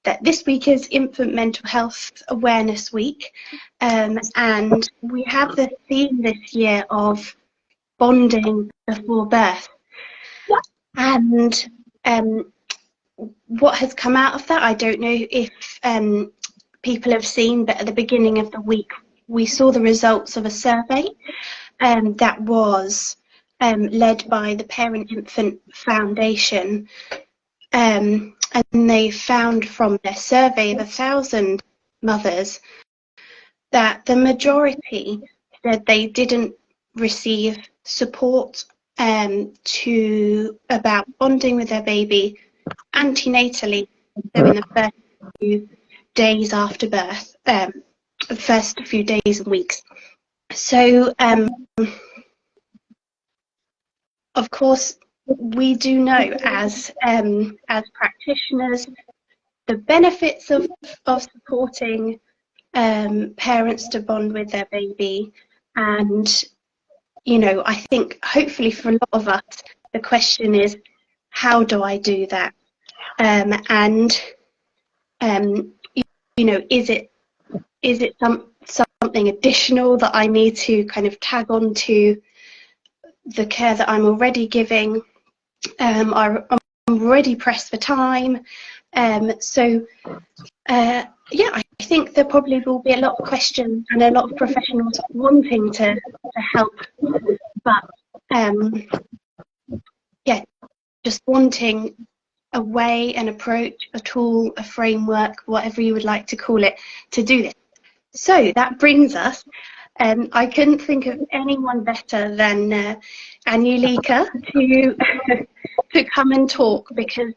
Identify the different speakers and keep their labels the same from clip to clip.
Speaker 1: that this week is Infant Mental Health Awareness Week, and we have the theme this year of bonding before birth. And what has come out of that, I don't know if people have seen, but at the beginning of the week we saw the results of a survey that was led by the Parent Infant Foundation, and they found from their survey of 1,000 mothers that the majority said they didn't receive support about bonding with their baby antenatally, so in the first few days after birth, the first few days and weeks. So of course we do know as practitioners the benefits of supporting parents to bond with their baby, and you know, I think hopefully for a lot of us the question is, how do I do that? You know, is it something additional that I need to kind of tag on to the care that I'm already giving? I'm already pressed for time. Yeah, I think there probably will be a lot of questions and a lot of professionals wanting to help, but yeah, just wanting a way, an approach, a tool, a framework, whatever you would like to call it, to do this. So that brings us, I couldn't think of anyone better than Anulika to come and talk, because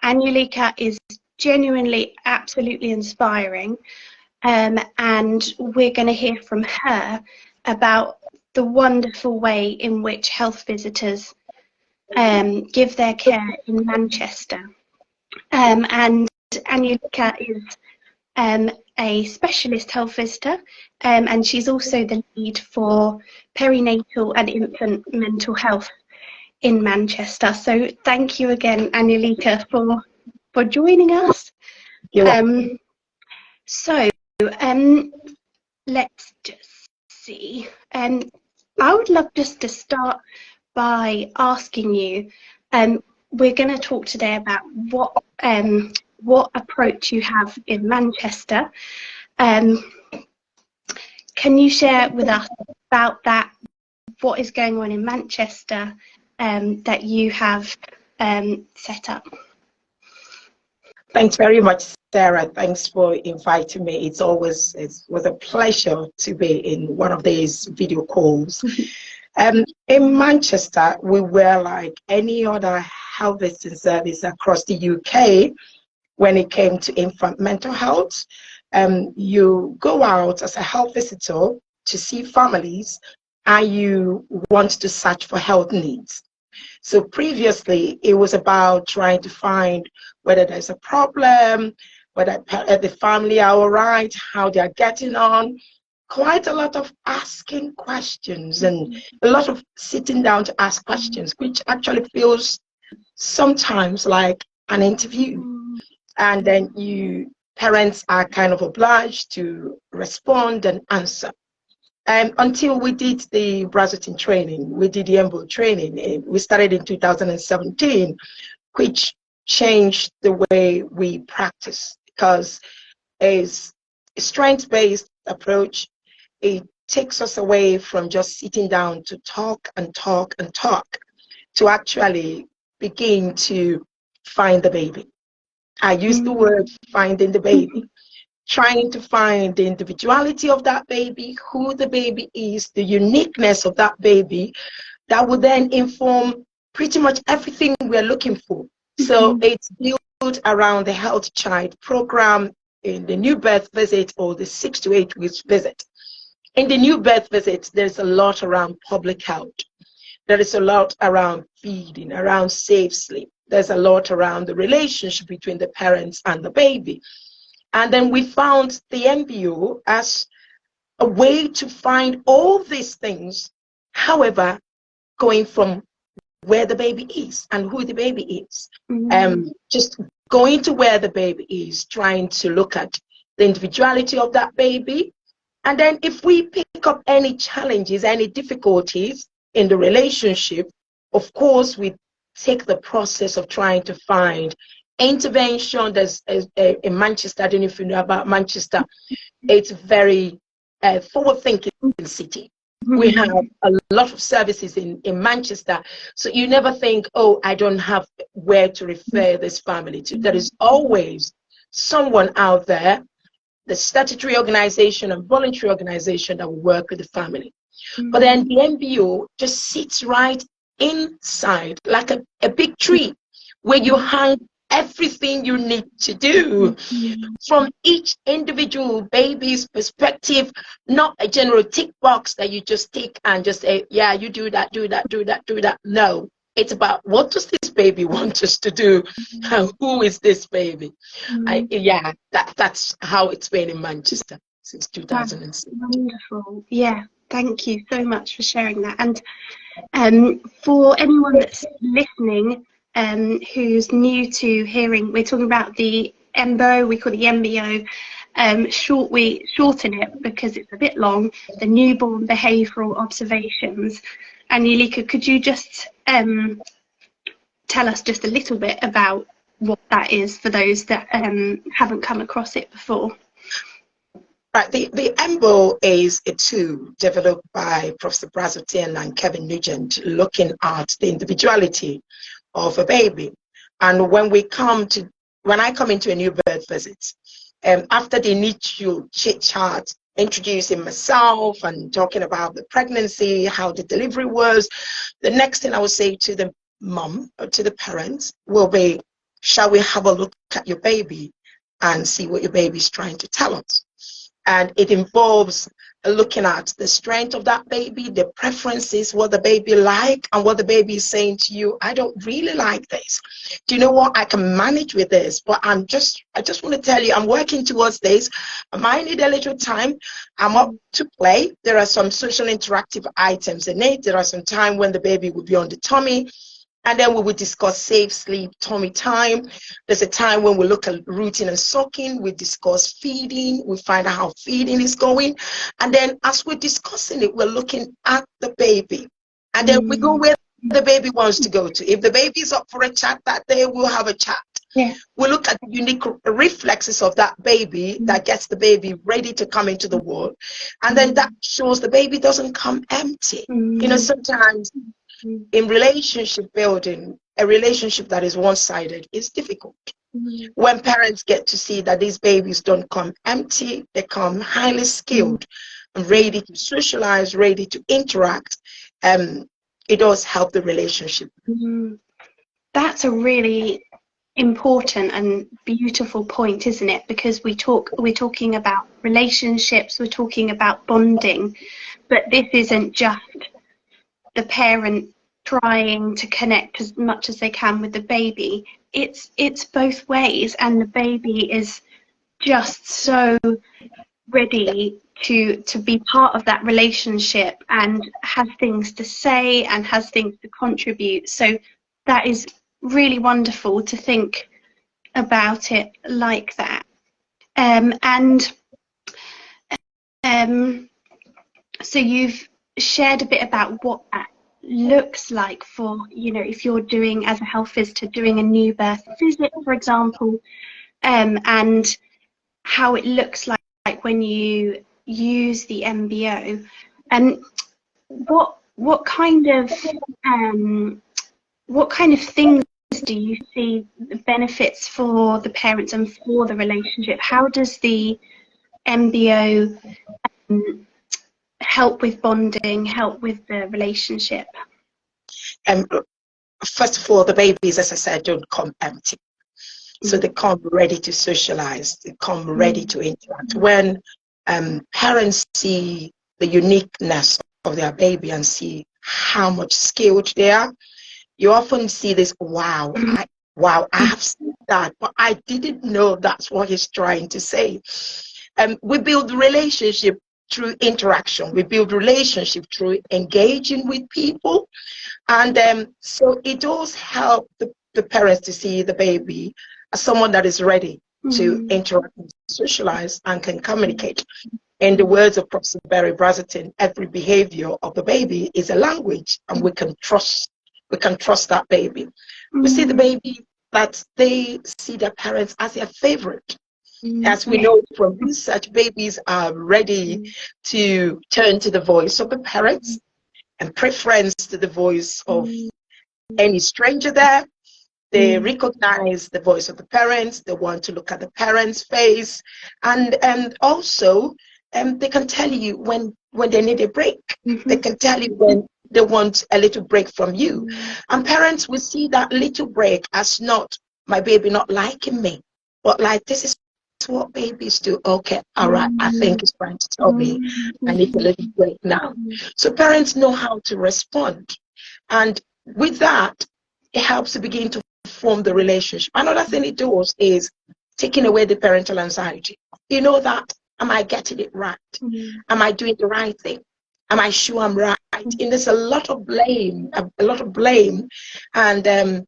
Speaker 1: Anulika is genuinely absolutely inspiring, and we're going to hear from her about the wonderful way in which health visitors give their care in Manchester. And Anulika is a specialist health visitor, and she's also the lead for perinatal and infant mental health in Manchester. So thank you again, Anulika, for joining us. So let's just see. I would love just to start by asking you, we're going to talk today about what approach you have in Manchester. Can you share with us about that, what is going on in Manchester that you have set up?
Speaker 2: Thanks very much, Sarah. Thanks for inviting me. It was a pleasure to be in one of these video calls. In Manchester, we were like any other health visiting service across the UK when it came to infant mental health. You go out as a health visitor to see families, and you want to search for health needs. So previously, it was about trying to find whether there's a problem, whether the family are all right, how they are getting on. Quite a lot of asking questions and a lot of sitting down to ask questions, which actually feels sometimes like an interview. And then parents are kind of obliged to respond and answer. Until we did the Brazelton training, we did the EMBO training. We started in 2017, which changed the way we practice, because it's a strength-based approach. It takes us away from just sitting down to talk and talk and talk, to actually begin to find the baby. I use the word finding the baby, trying to find the individuality of that baby, who the baby is, the uniqueness of that baby, that would then inform pretty much everything we're looking for. So it's built around the Health Child program in the new birth visit or the 6 to 8 weeks visit. In the new birth visit, there's a lot around public health. There is a lot around feeding, around safe sleep. There's a lot around the relationship between the parents and the baby. And then we found the MBO as a way to find all these things, however, going from where the baby is and who the baby is.
Speaker 1: Mm.
Speaker 2: Just going to where the baby is, trying to look at the individuality of that baby. And then if we pick up any challenges, any difficulties in the relationship, of course, we take the process of trying to find intervention. There's in Manchester, I don't know if you know about Manchester, it's very forward-thinking city. We have a lot of services in Manchester. So you never think, oh, I don't have where to refer this family to. There is always someone out there, the statutory organization and voluntary organization that will work with the family. But then the MBO just sits right inside, like a big tree, where you hang everything you need to do from each individual baby's perspective, not a general tick box that you just tick and just say, yeah, you do that, do that, do that, do that. No, it's about what does this baby want us to do? Who is this baby? Yeah, that's how it's been in Manchester since 2006.
Speaker 1: Wonderful. Yeah, thank you so much for sharing that. And for anyone that's listening, who's new to hearing, we're talking about the EMBO, we call it the MBO. We shorten it because it's a bit long, the Newborn Behavioural Observations. Anulika, could you just tell us just a little bit about what that is for those that haven't come across it before?
Speaker 2: Right, the EMBO is a tool developed by Professor Brazelton and Kevin Nugent, looking at the individuality of a baby. And when I come into a new birth visit, after the initial chit chat, introducing myself and talking about the pregnancy, how the delivery was, the next thing I would say to the mom or to the parents will be, shall we have a look at your baby and see what your baby is trying to tell us? And it involves looking at the strength of that baby, the preferences, what the baby like, and what the baby is saying to you. I don't really like this. Do you know what? I can manage with this, but I just want to tell you, I'm working towards this. I might need a little time. I'm up to play. There are some social interactive items in it. There are some time when the baby will be on the tummy. And then we will discuss safe sleep, tummy time. There's a time when we look at rooting and sucking. We discuss feeding. We find out how feeding is going. And then as we're discussing it, we're looking at the baby. And then we go where the baby wants to go to. If the baby is up for a chat that day, we'll have a chat. Yeah. We look at the unique reflexes of that baby that gets the baby ready to come into the world. And then that shows the baby doesn't come empty. You know, sometimes in relationship building, a relationship that is one-sided is difficult. When parents get to see that these babies don't come empty, they come highly skilled and ready to socialize, ready to interact, it does help the relationship.
Speaker 1: That's a really important and beautiful point, isn't it? Because we're talking about relationships, we're talking about bonding, but this isn't just the parent trying to connect as much as they can with the baby. It's both ways, and the baby is just so ready to be part of that relationship and has things to say and has things to contribute. So that is really wonderful to think about it like that. So you've shared a bit about what that looks like for, you know, if you're doing, as a health visitor, doing a new birth visit, for example, and how it looks like when you use the MBO. And what kind of things do you see the benefits for the parents and for the relationship? How does the MBO help with bonding, help with the relationship?
Speaker 2: First of all, the babies, as I said, don't come empty. So they come ready to socialize, they come ready to interact. When parents see the uniqueness of their baby and see how much skilled they are, you often see this, wow, I have seen that, but I didn't know that's what he's trying to say. We build relationship through interaction. We build relationship through engaging with people. And so it does help the parents to see the baby as someone that is ready to interact, socialize, and can communicate. In the words of Professor Barry Brazelton, every behavior of the baby is a language, and we can trust that baby. We see the baby that they see their parents as their favorite. As we know from research, babies are ready to turn to the voice of the parents and preference to the voice of any stranger there. They recognize the voice of the parents. They want to look at the parents' face, and also they can tell you when they need a break. They can tell you when they want a little break from you. And parents will see that little break as not my baby not liking me, but like, this is what babies do. Okay, all right, I think it's trying to tell me I need a little break now. So parents know how to respond, and with that, it helps to begin to form the relationship. Another thing it does is taking away the parental anxiety. You know that, am I getting it right? Am I doing the right thing? Am I sure I'm right? And there's a lot of blame and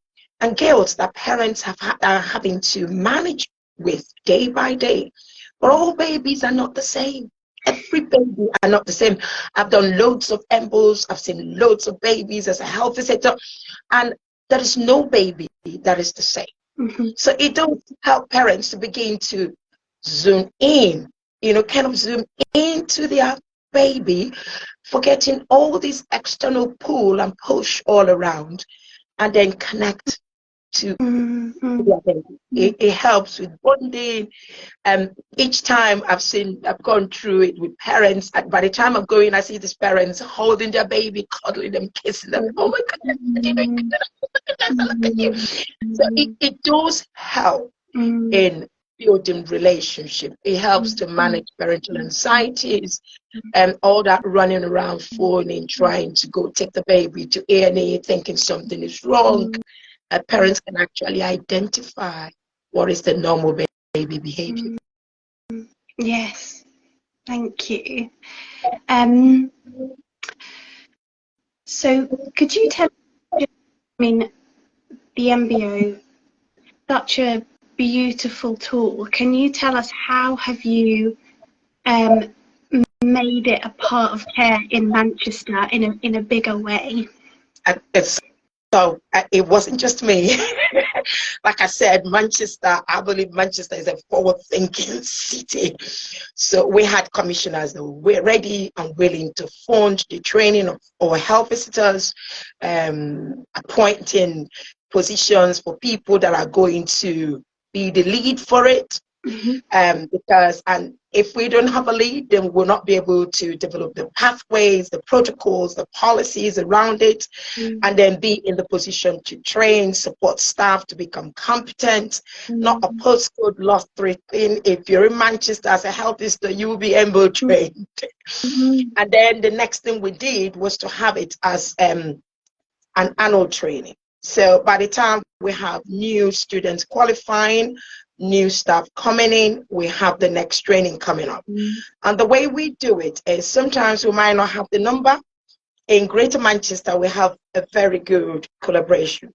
Speaker 2: guilt that parents are having to manage with day by day. But all babies are not the same. Every baby are not the same. I've done loads of embos. I've seen loads of babies as a health visitor, and there is no baby that is the same. So it does help parents to begin to zoom in, kind of zoom into their baby, forgetting all this external pull and push all around, and then connect to their baby. It helps with bonding. Each time I've gone through it with parents, and by the time I'm going, I see these parents holding their baby, cuddling them, kissing them. Oh my goodness, look at you. So it does help in building relationship. It helps to manage parental anxieties and all that running around phoning, trying to go take the baby to A&E, thinking something is wrong. Parents can actually identify what is the normal baby behavior.
Speaker 1: Yes, thank you. So could you tell me, the embryo, such a beautiful tool. Can you tell us how have you made it a part of care in Manchester in a bigger way?
Speaker 2: So it wasn't just me. Like I said, I believe Manchester is a forward-thinking city. So we had commissioners that were ready and willing to fund the training of our health visitors, appointing positions for people that are going to be the lead for it. Because if we don't have a lead, then we'll not be able to develop the pathways, the protocols, the policies around it, and then be in the position to train, support staff to become competent, not a postcode lost three thing. If you're in Manchester as a health visitor, you will be able trained. And then the next thing we did was to have it as an annual training. So by the time we have new students qualifying, new staff coming in, we have the next training coming up. And the way we do it is sometimes we might not have the number. In Greater Manchester, we have a very good collaboration.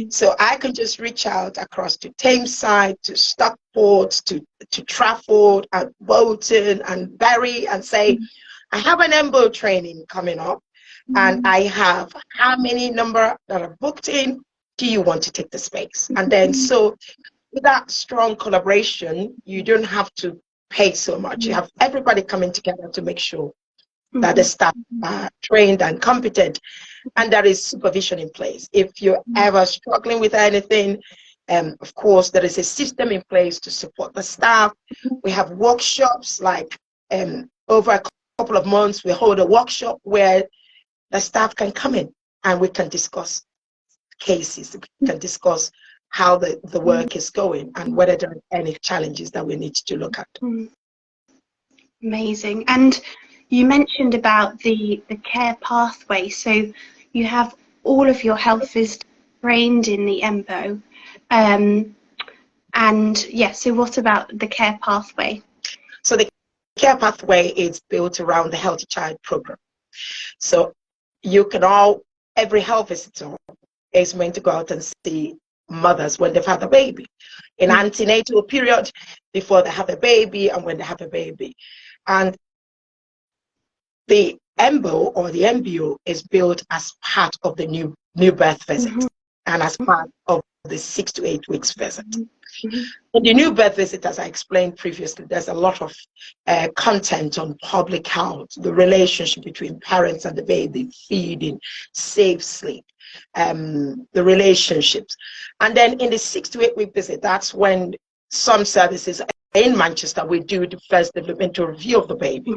Speaker 2: So I can just reach out across to Tameside, to Stockport, to Trafford, and Bolton, and Bury, and say, I have an MBO training coming up, and I have how many number that are booked in. Do you want to take the space? And then so with that strong collaboration, you don't have to pay so much. You have everybody coming together to make sure that the staff are trained and competent, and there is supervision in place. If you're ever struggling with anything, of course, there is a system in place to support the staff. We have workshops, like over a couple of months, we hold a workshop where the staff can come in and we can discuss cases, we can discuss how the work is going and whether there are any challenges that we need to look at.
Speaker 1: Amazing. And you mentioned about the care pathway. So you have all of your health visitors trained in the EMBO. And yeah, so what about the care pathway?
Speaker 2: So the care pathway is built around the Healthy Child program. So every health visitor is meant to go out and see mothers when they've had a baby, in antenatal period, before they have a baby, and when they have a baby. And the embryo or the embryo is built as part of the new birth visit, and as part of the 6 to 8 weeks visit. In the new birth visit, as I explained previously, there's a lot of content on public health, the relationship between parents and the baby, feeding, safe sleep, the relationships. And then in the 6 to 8 week visit, that's when some services in Manchester, we do the first developmental review of the baby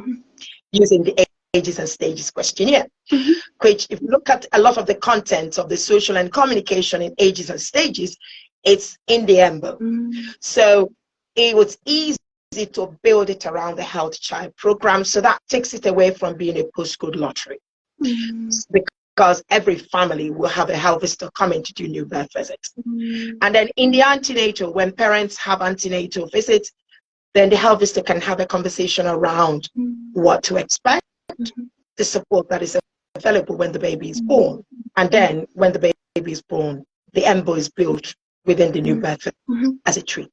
Speaker 2: using the ages and stages questionnaire, which, if you look at a lot of the content of the social and communication in ages and stages, it's in the embryo. So it was easy to build it around the Healthy Child program. So that takes it away from being a postcode lottery, because every family will have a health visitor coming to do new birth visits. And then in the antenatal, when parents have antenatal visits, then the health visitor can have a conversation around what to expect, the support that is available when the baby is born. And then when the baby is born, the embryo is built within the new birth as a tree.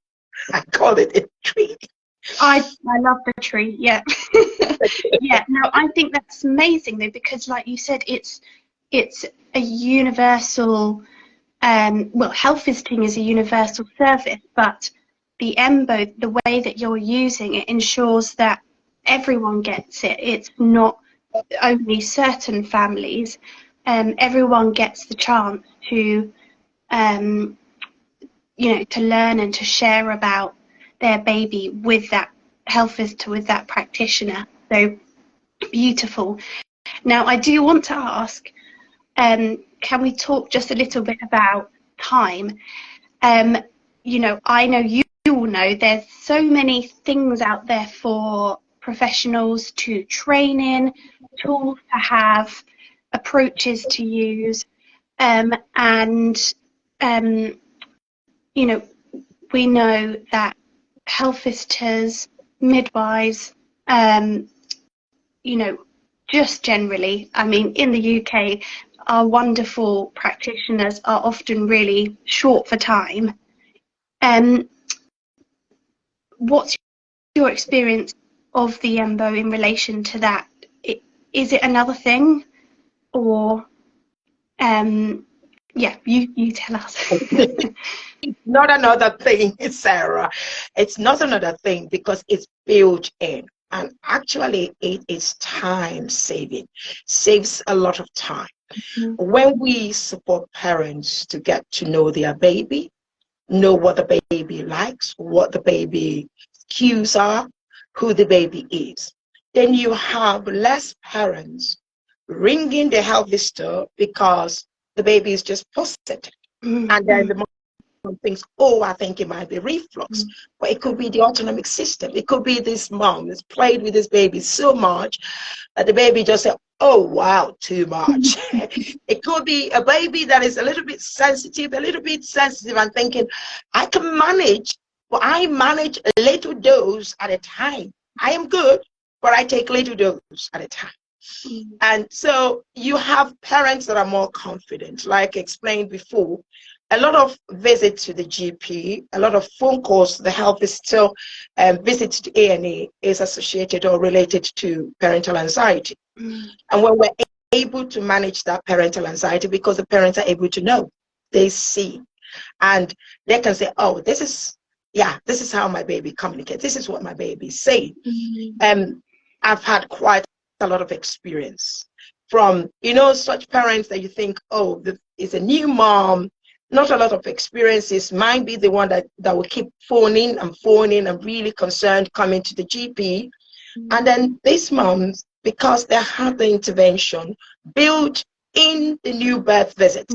Speaker 2: I call it a tree.
Speaker 1: I love the tree, yeah. Yeah, no, I think that's amazing though, because like you said, it's a universal, well, health visiting is a universal service, but the embryo, the way that you're using it, ensures that everyone gets it. It's not only certain families. Everyone gets the chance to, to learn and to share about their baby with that health visitor, with that practitioner. So beautiful. Now, I do want to ask, can we talk just a little bit about time? I know you all know there's so many things out there for professionals to train in, tools to have, approaches to use, we know that health visitors, midwives, just generally, I mean, in the UK, our wonderful practitioners are often really short for time. What's your experience of the embryo in relation to that? Is it another thing, or you tell us.
Speaker 2: It's not another thing, Sarah. It's not another thing because it's built in, and actually it is time saving, saves a lot of time. When we support parents to get to know their baby, know what the baby likes, what the baby cues are, who the baby is, then you have less parents ringing the health visitor because the baby is just positive. And then the mom thinks, oh, I think it might be reflux. But it could be the autonomic system. It could be this mom has played with this baby so much that the baby just said, oh, wow, too much. It could be a baby that is a little bit sensitive and thinking, I can manage, but I manage a little dose at a time. I am good, but I take little dose at a time. And so you have parents that are more confident, like explained before. A lot of visits to the GP, a lot of phone calls to the health visitor, visits to A&E is associated or related to parental anxiety. And when we're able to manage that parental anxiety, because the parents are able to know, they see, and they can say, oh, this is how my baby communicates. This is what my baby is saying. I've had quite a lot of experience from, such parents that you think, oh, it's a new mom, not a lot of experiences, might be the one that will keep phoning and really concerned coming to the GP. And then these moms, because they had the intervention built in the new birth visit,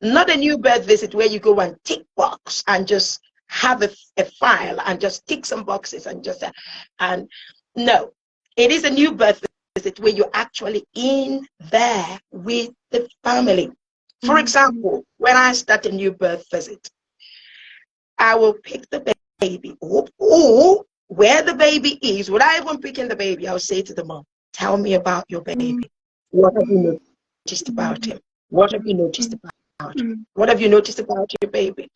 Speaker 2: not a new birth visit where you go and tick box and just have a file and just tick some boxes and no, it is a new birth visit where you're actually in there with the family. For example, when I start a new birth visit, I will pick the baby up, or where the baby is, without even picking the baby, I'll say to the mom, tell me about your baby. What have you noticed about him? What have you noticed about him? What have you noticed about your baby?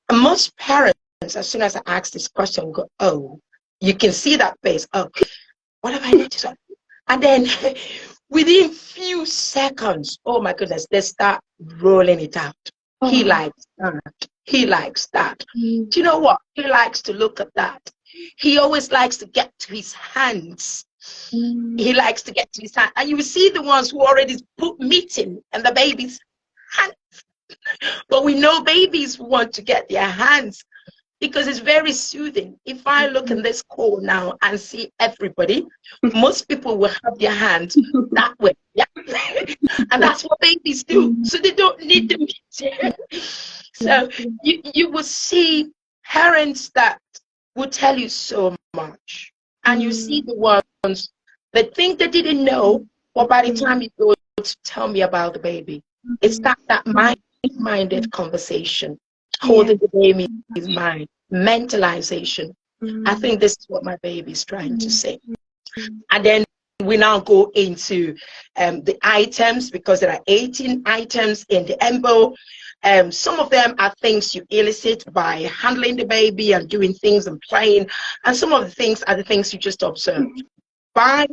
Speaker 2: And most parents, as soon as I ask this question, go, oh, you can see that face. Oh, what have I noticed? And then within few seconds, oh my goodness, they start rolling it out. Oh. He likes that. He likes that. Do you know what? He likes to look at that. He always likes to get to his hands. He likes to get to his hand. And you will see the ones who already put meeting and the baby's hands. But we know babies want to get their hands because it's very soothing. If I look in this call now and see everybody, most people will have their hands that way. Yeah. And that's what babies do. So they don't need the meeting. So you will see parents that will tell you so much. And you see the ones that think they didn't know, or by the time you go to tell me about the baby, it's that mind-minded conversation, holding the baby in mind, mentalization. I think this is what my baby is trying to say. And then we now go into the items, because there are 18 items in the embryo. Some of them are things you elicit by handling the baby and doing things and playing, and some of the things are the things you just observe. By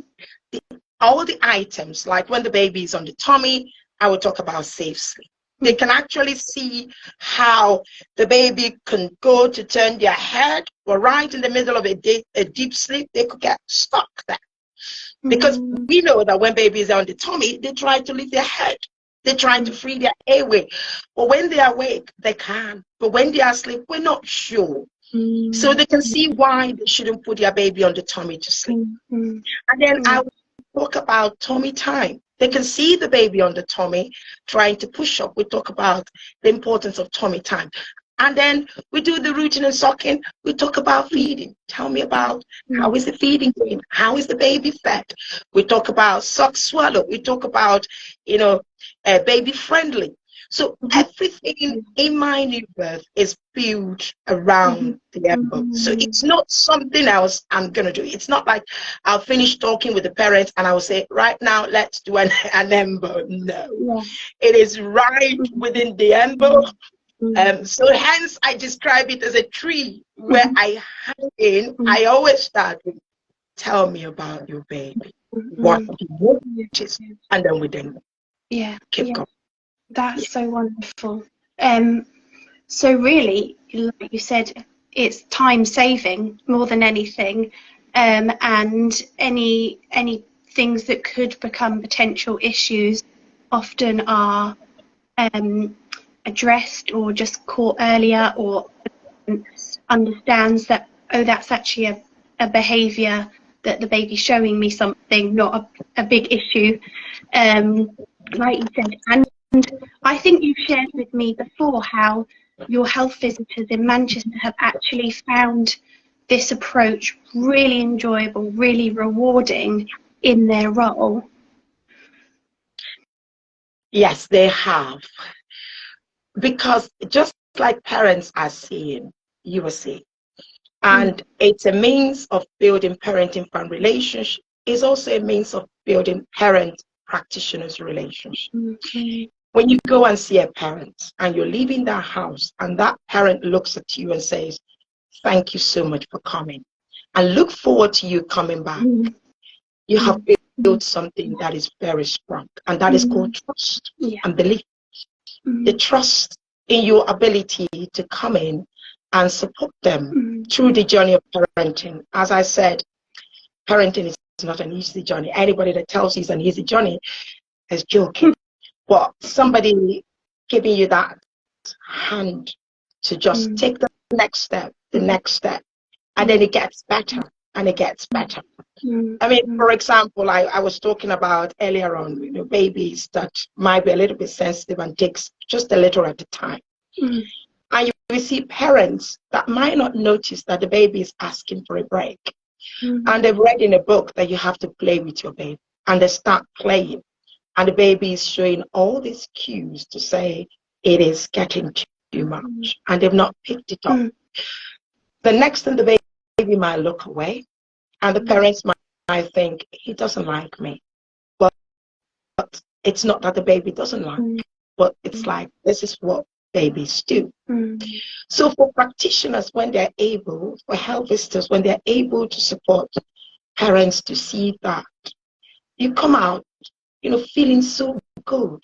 Speaker 2: all the items, like when the baby is on the tummy, I will talk about safe sleep. They can actually see how the baby can go to turn their head, or right in the middle of a deep sleep, they could get stuck there. Because we know that when babies are on the tummy, they try to lift their head. They try to free their airway. But when they are awake, they can. But when they are asleep, we're not sure. So they can see why they shouldn't put their baby on the tummy to sleep. And then I will talk about tummy time. They can see the baby on the tummy trying to push up. We talk about the importance of tummy time. And then we do the rooting and sucking. We talk about feeding. Tell me about how is the feeding going? How is the baby fed? We talk about suck, swallow. We talk about, baby friendly. So everything in my new birth is built around the embryo. So it's not something else I'm going to do. It's not like I'll finish talking with the parents and I will say, right now, let's do an embryo. No, it is right within the embryo. So hence I describe it as a tree where I hang in. I always start with, tell me about your baby. What you notice, and then we then keep going.
Speaker 1: That's so wonderful. So really, like you said, it's time saving more than anything, and any things that could become potential issues often are addressed or just caught earlier, or understands that, oh, that's actually a behaviour that the baby's showing me something, not a big issue, like you said. And I think you've shared with me before how your health visitors in Manchester have actually found this approach really enjoyable, really rewarding in their role.
Speaker 2: Yes, they have. Because just like parents are seeing, you are seeing. And it's a means of building parent-infant relationship. It's also a means of building parent-practitioners relationship. When you go and see a parent and you're leaving that house and that parent looks at you and says, thank you so much for coming, and look forward to you coming back, you have built something that is very strong, and that is called trust and belief. The trust in your ability to come in and support them through the journey of parenting. As I said, parenting is not an easy journey. Anybody that tells you it's an easy journey is joking. But somebody giving you that hand to just take the next step, and then it gets better and it gets better. I mean, for example, I was talking about earlier on, babies that might be a little bit sensitive and takes just a little at a time. And you see parents that might not notice that the baby is asking for a break. And they've read in a book that you have to play with your baby, and they start playing. And the baby is showing all these cues to say it is getting too much, and they've not picked it up. The next thing the baby might look away, and the parents might think he doesn't like me. But it's not that the baby doesn't like, but it's like this is what babies do. So for practitioners, when they're able, for health visitors, when they're able to support parents to see that, you come out, feeling so good.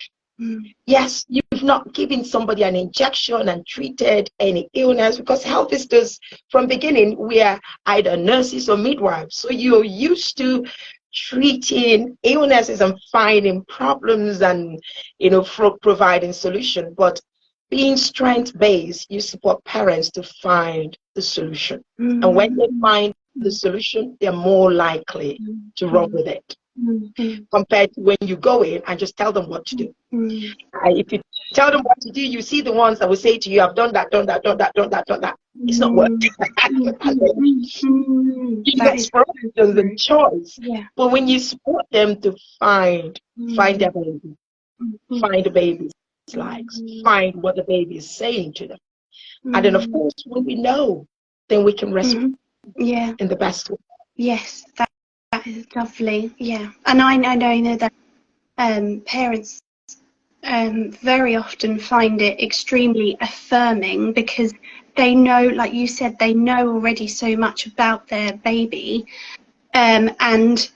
Speaker 2: Yes, you've not given somebody an injection and treated any illness, because health visitors from beginning, we are either nurses or midwives. So you're used to treating illnesses and finding problems and, providing solution. But being strength-based, you support parents to find the solution. And when they find the solution, they're more likely to run with it. Compared to when you go in and just tell them what to do. If you tell them what to do, you see the ones that will say to you, I've done that, done that, done that, done that, done that. It's not working. Explorations and choice. But when you support them to find their baby, find the baby's likes, find what the baby is saying to them. And then of course, when we know, then we can respond in the best way.
Speaker 1: Yes, that is lovely. Yeah. And I know that parents very often find it extremely affirming, because they know, like you said, they know already so much about their baby, and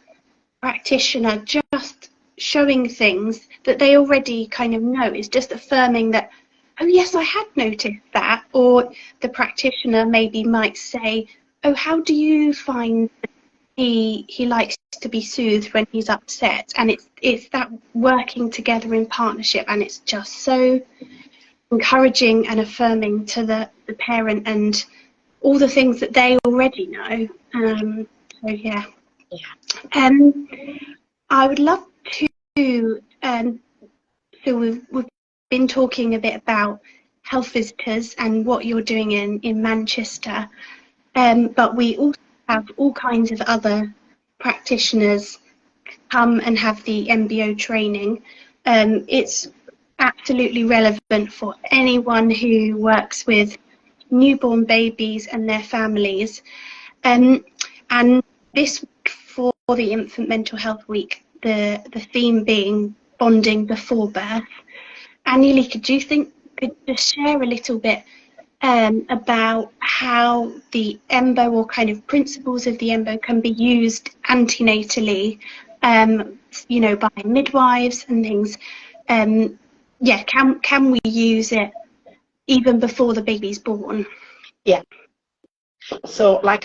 Speaker 1: practitioner just showing things that they already kind of know is just affirming that, oh yes, I had noticed that. Or the practitioner maybe might say, oh, how do you find he likes to be soothed when he's upset? And it's that working together in partnership, and it's just so encouraging and affirming to the parent and all the things that they already know. So yeah. I would love to so we've been talking a bit about health visitors and what you're doing in Manchester, but we also have all kinds of other practitioners come and have the MBO training. It's absolutely relevant for anyone who works with newborn babies and their families. And this week, for the Infant Mental Health Week, the theme being bonding before birth. Anulika, do you think you could just share a little bit about how the EMBO, or kind of principles of the EMBO, can be used antenatally, by midwives and things? Can we use it even before the baby's born?
Speaker 2: Yeah. So, like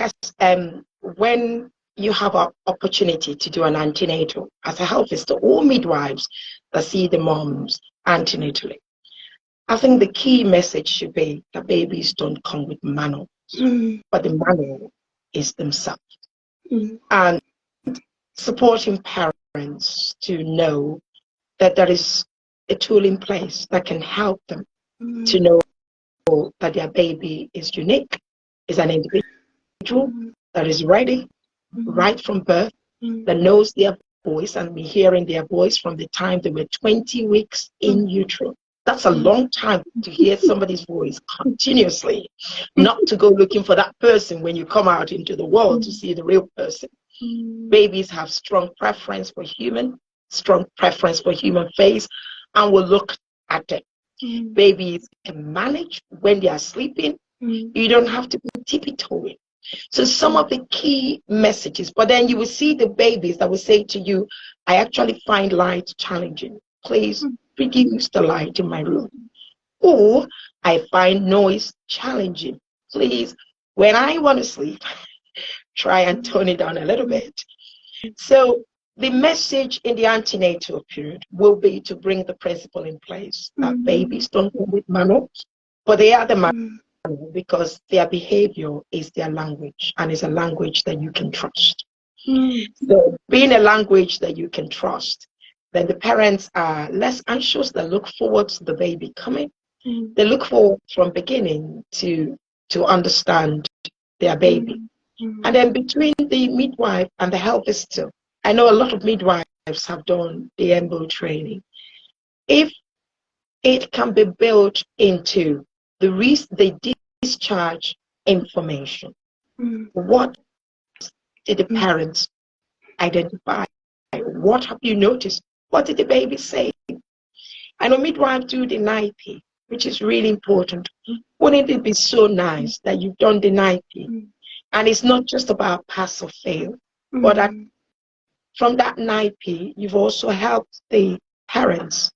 Speaker 2: when you have an opportunity to do an antenatal as a health visitor, all midwives that see the moms antenatally, I think the key message should be that babies don't come with manual, but the manual is themselves. And supporting parents to know that there is a tool in place that can help them to know that their baby is unique, is an individual that is ready right from birth, that knows their voice and be hearing their voice from the time they were 20 weeks in utero. That's a long time to hear somebody's voice continuously, not to go looking for that person when you come out into the world to see the real person. Babies have strong preference for human face, and will look at it. Babies can manage when they are sleeping. You don't have to be tippy-toeing. So some of the key messages, but then you will see the babies that will say to you, I actually find light challenging. Please reduce the light in my room. Or I find noise challenging. Please, when I want to sleep, try and tone it down a little bit. So the message in the antenatal period will be to bring the principle in place that babies don't come with manuals, but they are the manual, because their behavior is their language, and is a language that you can trust. So being a language that you can trust, then the parents are less anxious. They look forward to the baby coming. They look forward from beginning to understand their baby. And then between the midwife and the health visitor, I know a lot of midwives have done the EMBO training. If it can be built into the discharge information, What did the parents identify? What have you noticed? What did the baby say? And a midwife do the 90, which is really important. Wouldn't it be so nice that you've done the 90? And it's not just about pass or fail, but that from that 90, you've also helped the parents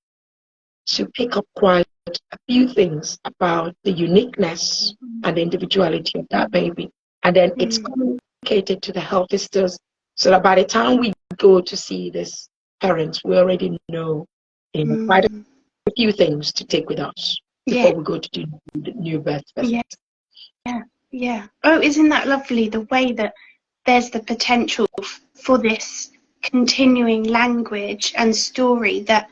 Speaker 2: to pick up quite a few things about the uniqueness and the individuality of that baby. And then it's communicated to the health visitors so that by the time we go to see this parents, we already know, quite a few things to take with us before we go to do the new birth visit.
Speaker 1: Yeah. Oh, isn't that lovely? The way that there's the potential for this continuing language and story that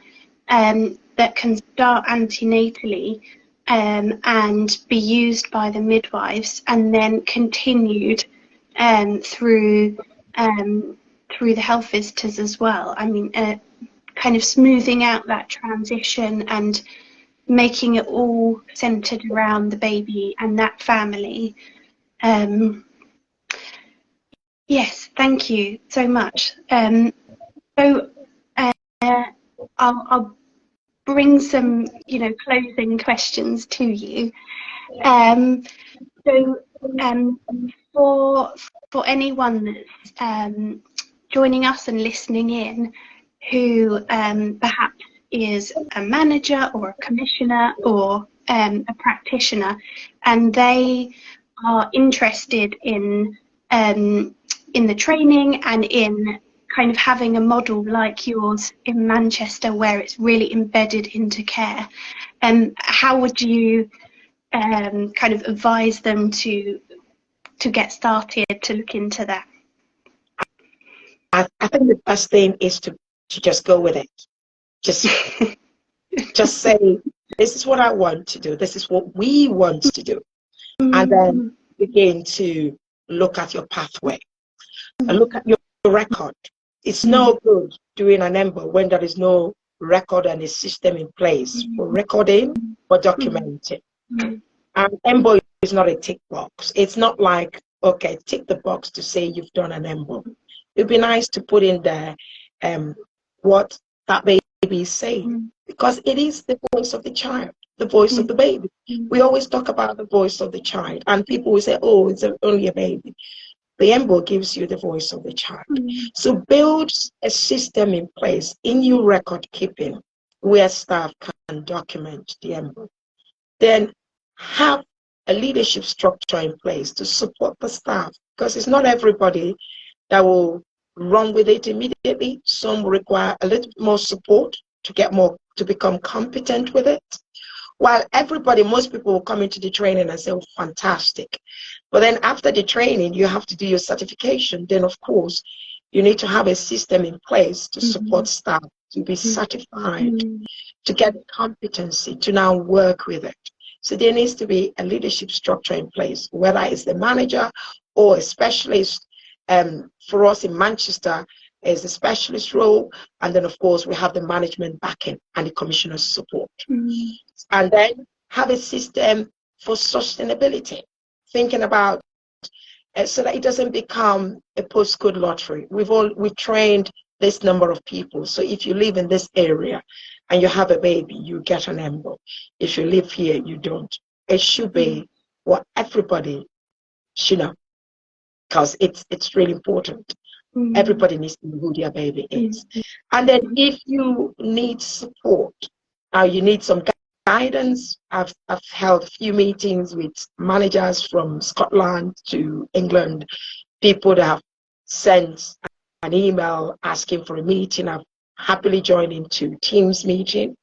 Speaker 1: that can start antenatally and be used by the midwives and then continued through the health visitors as well. I mean, kind of smoothing out that transition and making it all centered around the baby and that family. Yes, thank you so much. So I'll bring some, closing questions to you. For anyone that's joining us and listening in, who perhaps is a manager or a commissioner or a practitioner, and they are interested in the training and in kind of having a model like yours in Manchester where it's really embedded into care, how would you kind of advise them to get started, to look into that?
Speaker 2: I think the best thing is to just go with it. Just say, this is what I want to do. This is what we want to do. And then begin to look at your pathway and look at your record. It's no good doing an embryo when there is no record and a system in place for recording or documenting. And embryo is not a tick box. It's not like, okay, tick the box to say you've done an embryo. It'd be nice to put in there what that baby is saying, because it is the voice of the child, the voice of the baby. We always talk about the voice of the child, and people will say, oh, it's only a baby. The embryo gives you the voice of the child. So build a system in place in your record keeping where staff can document the embryo. Then have a leadership structure in place to support the staff, because it's not everybody that will run with it immediately. Some will require a little more support to become competent with it. While most people will come into the training and say, oh, fantastic. But then after the training, you have to do your certification. Then, of course, you need to have a system in place to support staff to be certified, to get competency, to now work with it. So there needs to be a leadership structure in place, whether it's the manager or a specialist. For us in Manchester is the specialist role, and then of course we have the management backing and the commissioner's support. And then have a system for sustainability, thinking about so that it doesn't become a postcode lottery. We trained this number of people, so if you live in this area and you have a baby, you get an embryo. If you live here, you don't. It should be what everybody should know, because it's really important. Everybody needs to know who their baby is. And then if you need support, you need some guidance. I've held a few meetings with managers from Scotland to England, people that have sent an email asking for a meeting. I've happily joined into Teams meeting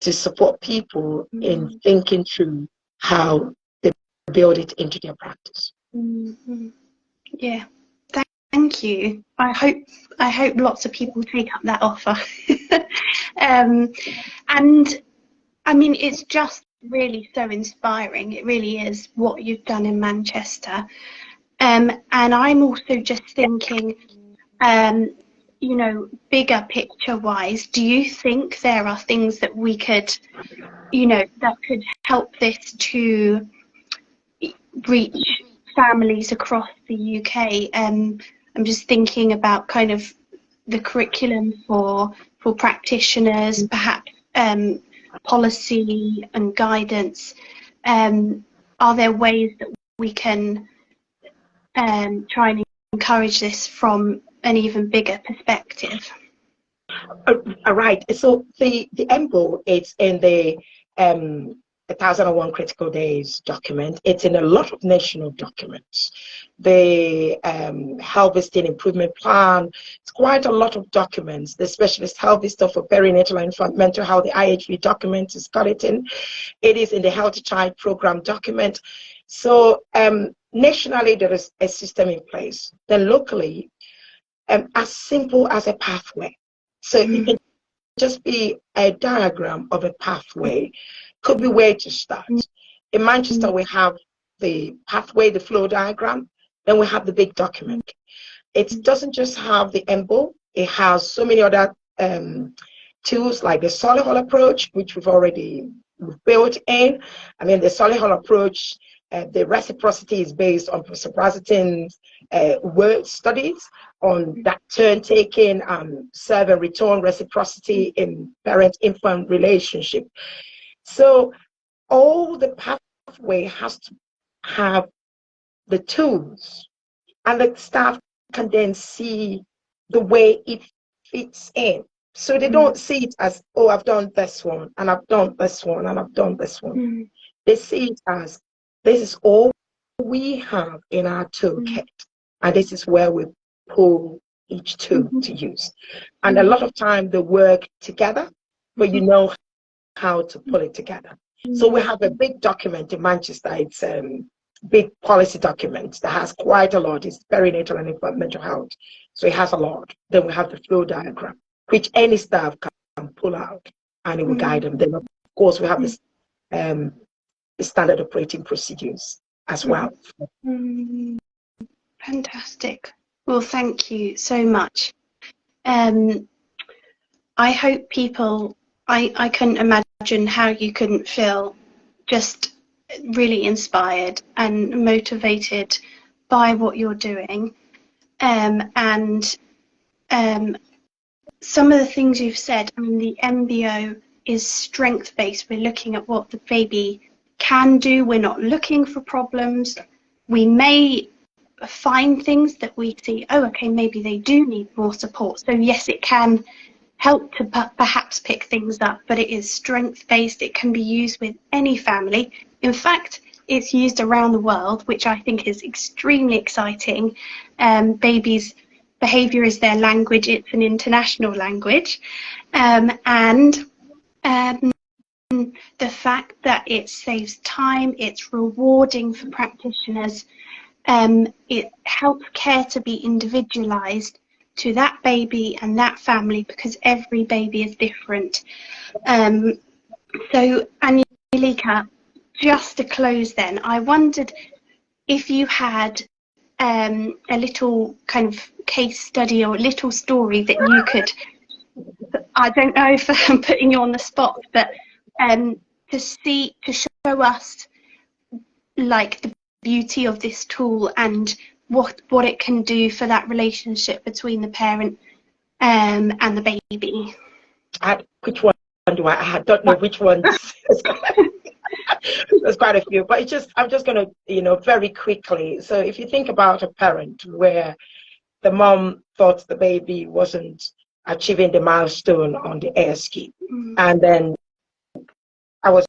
Speaker 2: to support people in thinking through how they build it into their practice.
Speaker 1: Yeah, thank you. I hope lots of people take up that offer. And I mean, it's just really so inspiring. It really is what you've done in Manchester. And I'm also just thinking, bigger picture wise, do you think there are things that we could, that could help this to reach families across the UK. I'm just thinking about kind of the curriculum for practitioners, perhaps policy and guidance. Are there ways that we can try and encourage this from an even bigger perspective?
Speaker 2: Right. So the EMBO, it's in the 1001 Critical Days document. It's in a lot of national documents. The Health Visiting Improvement Plan. It's quite a lot of documents. The Specialist Health Visitor for Perinatal and Infant Mental Health, the IHV document, is got it in. It is in the Healthy Child Program document. So nationally, there is a system in place. Then locally, as simple as a pathway. So it can just be a diagram of a pathway, could be where to start. In Manchester, we have the pathway, the flow diagram, then we have the big document. It doesn't just have the EMBO, it has so many other tools like the Solihull approach, which we've already built in. I mean, the Solihull approach, the reciprocity is based on Professor word studies on that turn taking, serve and return reciprocity in parent-infant relationship. So all the pathway has to have the tools, and the staff can then see the way it fits in. So they don't see it as, oh, I've done this one, and I've done this one, and I've done this one. They see it as, this is all we have in our toolkit, and this is where we pull each tool to use. And a lot of time they work together, but you know how to pull it together. So we have a big document in Manchester. It's big policy document that has quite a lot. It's perinatal and infant mental health. So it has a lot. Then we have the flow diagram, which any staff can pull out, and it will guide them. Then of course we have this standard operating procedures as well.
Speaker 1: Fantastic. Well, thank you so much. I hope people, I couldn't imagine how you couldn't feel just really inspired and motivated by what you're doing. And some of the things you've said, I mean, the MBO is strength-based. We're looking at what the baby can do. We're not looking for problems. We may find things that we see, oh, okay, maybe they do need more support. So yes, it can help to perhaps pick things up, but it is strength-based. It can be used with any family. In fact, it's used around the world, which I think is extremely exciting. Babies' behaviour is their language. It's an international language. And the fact that it saves time, it's rewarding for practitioners, it helps care to be individualised to that baby and that family, because every baby is different. So, Anulika, just to close then, I wondered if you had a little kind of case study or a little story that you could, I don't know if I'm putting you on the spot, but to show us like the beauty of this tool and what it can do for that relationship between the parent and the baby.
Speaker 2: Which one do I don't know which one. There's quite a few, but I'm just going to, very quickly. So if you think about a parent where the mom thought the baby wasn't achieving the milestone on the air ski, and then I was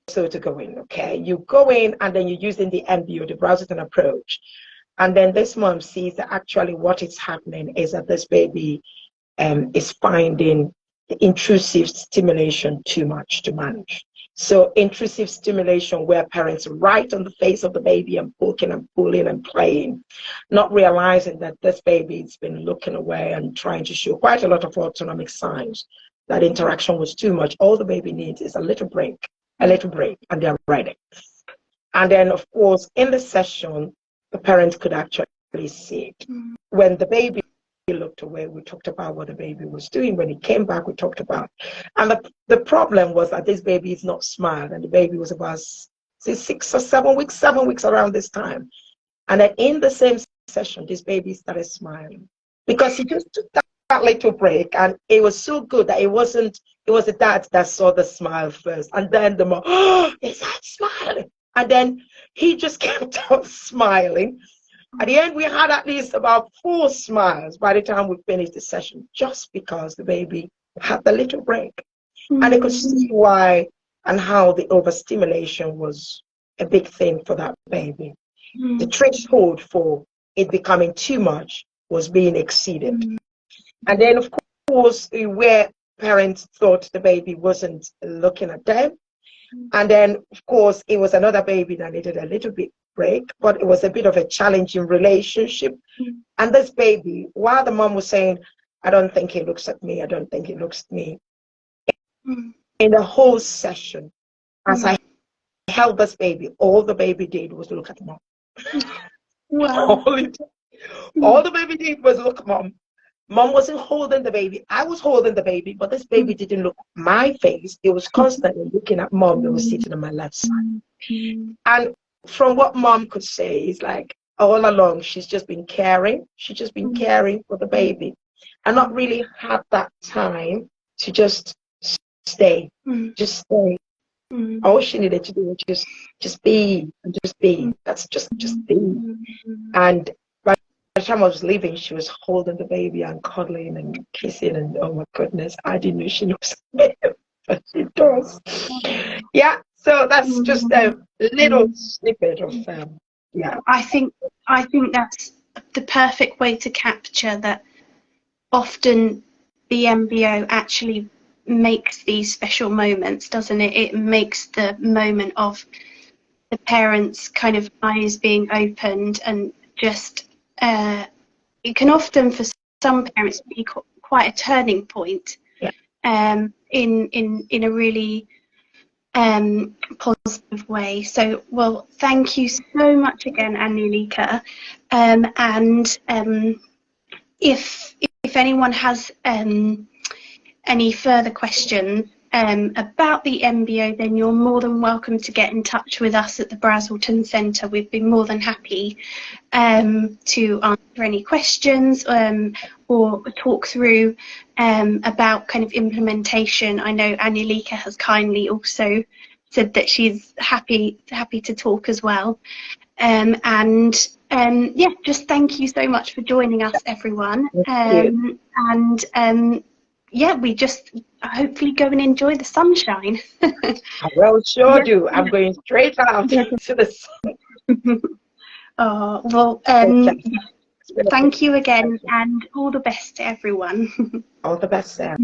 Speaker 2: so to go in, okay? You go in and then you're using the MBO, the browsing approach. And then this mom sees that actually what is happening is that this baby is finding the intrusive stimulation too much to manage. So intrusive stimulation where parents are right on the face of the baby and poking and pulling and playing, not realizing that this baby's been looking away and trying to show quite a lot of autonomic signs that interaction was too much. All the baby needs is a little break, and they're ready. And then, of course, in the session, the parents could actually see it. When the baby looked away, we talked about what the baby was doing. When he came back, we talked about. And the problem was that this baby is not smart, and the baby was about 6 or 7 weeks around this time. And then in the same session, this baby started smiling because he just took that little break, and it was so good that it was the dad that saw the smile first, and then the mom, oh, is that smiling? And then he just kept on smiling. At the end, we had at least about 4 smiles by the time we finished the session, just because the baby had the little break. And I could see why and how the overstimulation was a big thing for that baby. The threshold for it becoming too much was being exceeded. And then, of course, where parents thought the baby wasn't looking at them. And then, of course, it was another baby that needed a little bit break, but it was a bit of a challenging relationship. And this baby, while the mom was saying, I don't think he looks at me, I don't think he looks at me, in the whole session, as I held this baby, all the baby did was look at mom.
Speaker 1: Wow.
Speaker 2: All the baby did was look at mom. Mom wasn't holding the baby. I was holding the baby, but this baby didn't look at my face. It was constantly looking at mom that was sitting on my left side. And from what mom could say, is like all along, she's just been caring. She's just been caring for the baby and not really had that time to just stay. Just stay. All she needed to do was just be and just be. That's just be. And by the time I was leaving, she was holding the baby and cuddling and kissing, and oh my goodness, I didn't know she knows, but she does. Yeah, so that's just a little snippet of yeah.
Speaker 1: I think that's the perfect way to capture that. Often the embryo actually makes these special moments, doesn't it? It makes the moment of the parents' kind of eyes being opened, and just it can often, for some parents, be quite a turning point. In a really positive way. So, well, thank you so much again, Anulika. And if anyone has any further questions about the embryo, then you're more than welcome to get in touch with us at the Brazelton Centre. We'd be more than happy to answer any questions or talk through about kind of implementation. I know Anulika has kindly also said that she's happy to talk as well. Yeah, just thank you so much for joining us, everyone. Yeah, we just hopefully go and enjoy the sunshine.
Speaker 2: I will sure do. I'm going straight out to the sun.
Speaker 1: Oh, well, thank you again, and all the best to everyone.
Speaker 2: All the best, Sarah.